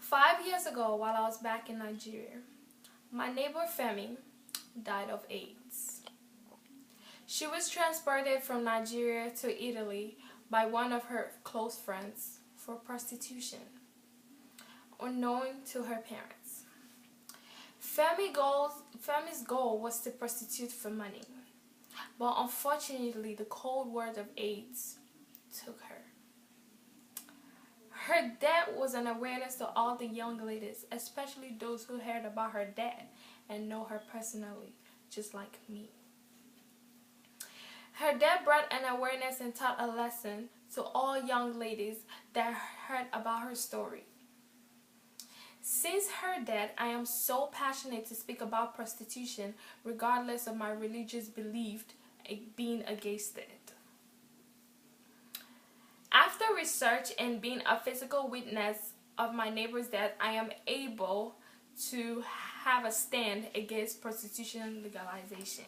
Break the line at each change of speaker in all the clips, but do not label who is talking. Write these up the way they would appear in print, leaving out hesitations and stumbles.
5 years ago, while I was back in Nigeria, my neighbor Femi died of AIDS. She was transported from Nigeria to Italy by one of her close friends for prostitution, unknown to her parents. Femi's goal was to prostitute for money, but unfortunately the cold world of AIDS took her. Her death was an awareness to all the young ladies, especially those who heard about her death and know her personally, just like me. Her death brought an awareness and taught a lesson to all young ladies that heard about her story. Since her death, I am so passionate to speak about prostitution regardless of my religious belief being against it. After research and being a physical witness of my neighbor's death, I am able to have a stand against prostitution legalization.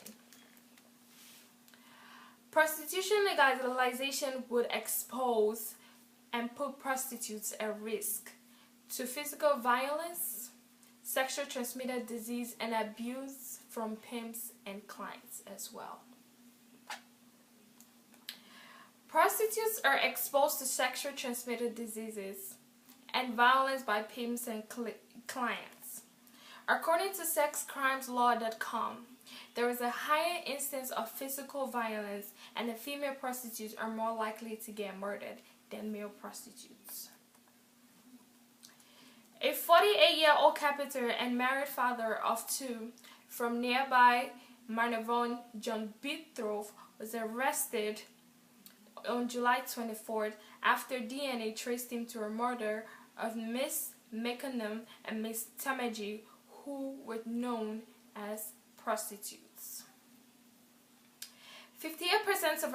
Prostitution legalization would expose and put prostitutes at risk to physical violence, sexual transmitted disease, and abuse from pimps and clients as well. Prostitutes are exposed to sexual transmitted diseases and violence by pimps and clients. According to sexcrimeslaw.com, there is a higher instance of physical violence, and the female prostitutes are more likely to get murdered than male prostitutes. A 48-year-old carpenter and married father of two from nearby Marnavon, John Beatroff, was arrested on July 24th after DNA traced him to a murder of Miss McConnell and Miss Tamaji, who were known as prostitutes. 58% of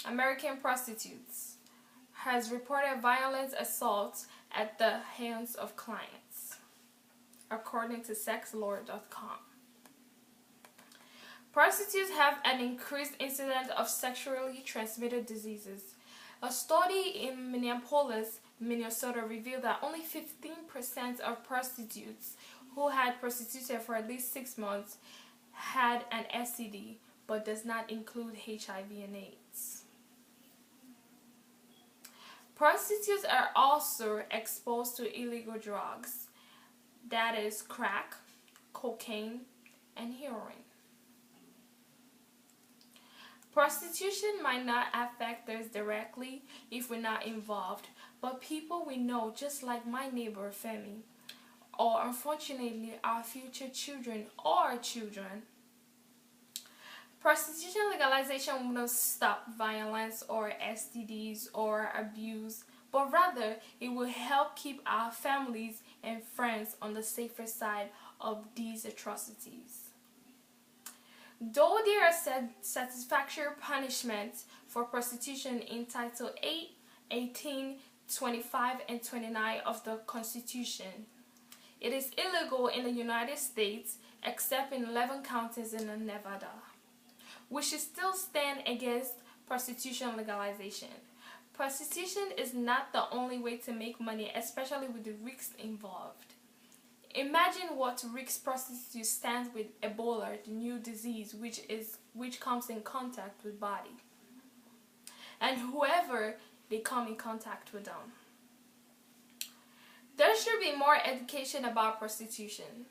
American prostitutes has reported violent assaults at the hands of clients, according to sexlore.com. Prostitutes have an increased incidence of sexually transmitted diseases. A study in Minneapolis, Minnesota revealed that only 15% of prostitutes who had prostituted for at least 6 months had an STD, but does not include HIV and AIDS. Prostitutes are also exposed to illegal drugs, that is crack, cocaine, and heroin. Prostitution might not affect us directly if we're not involved, but people we know, just like my neighbor Femi, or unfortunately our future children or children. Prostitution legalization will not stop violence or STDs or abuse, but rather it will help keep our families and friends on the safer side of these atrocities. Though there are satisfactory punishments for prostitution in Title 8, 18, 25, and 29 of the Constitution, it is illegal in the United States except in 11 counties in Nevada. We should still stand against prostitution legalization. Prostitution is not the only way to make money, especially with the risks involved. Imagine what risks prostitutes stand with Ebola, the new disease which comes in contact with body, and whoever they come in contact with them. There should be more education about prostitution.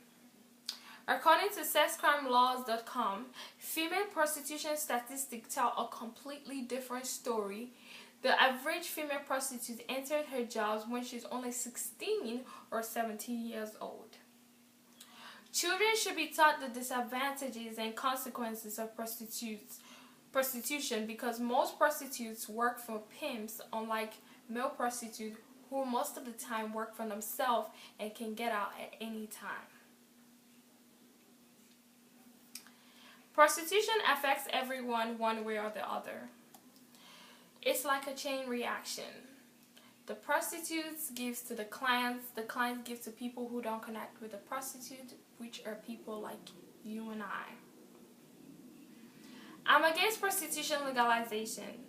According to sexcrimeslaws.com, female prostitution statistics tell a completely different story. The average female prostitute entered her jobs when she's only 16 or 17 years old. Children should be taught the disadvantages and consequences of prostitution because most prostitutes work for pimps, unlike male prostitutes who most of the time work for themselves and can get out at any time. Prostitution affects everyone one way or the other. It's like a chain reaction. The prostitutes gives to the clients give to people who don't connect with the prostitute, which are people like you and I. I'm against prostitution legalization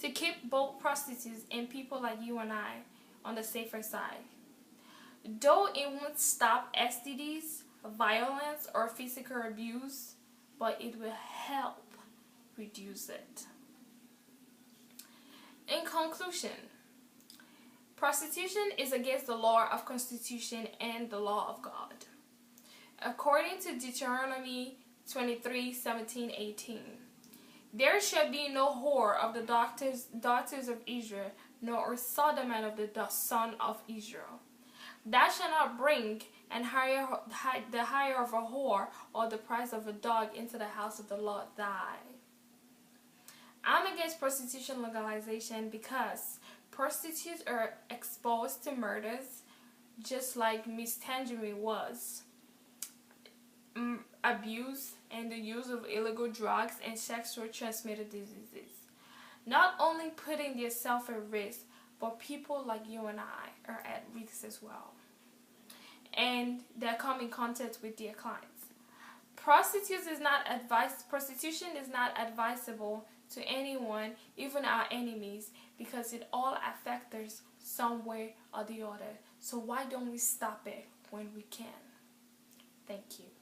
to keep both prostitutes and people like you and I on the safer side. Though it won't stop STDs, violence, or physical abuse, but it will help reduce it. In conclusion, prostitution is against the law of Constitution and the law of God. According to Deuteronomy 23:17-18, there shall be no whore of the daughters of Israel, nor a sodoman of the son of Israel. Thou shalt not bring and hire the hire of a whore or the price of a dog into the house of the Lord thy. I'm against prostitution legalization because prostitutes are exposed to murders just like Miss Tangerine was. Abuse and the use of illegal drugs and sexually transmitted diseases. Not only putting themselves at risk, but people like you and I are at risk as well. And they come in contact with their clients. Prostitution is not advisable to anyone, even our enemies, because it all affects us some way or the other. So why don't we stop it when we can? Thank you.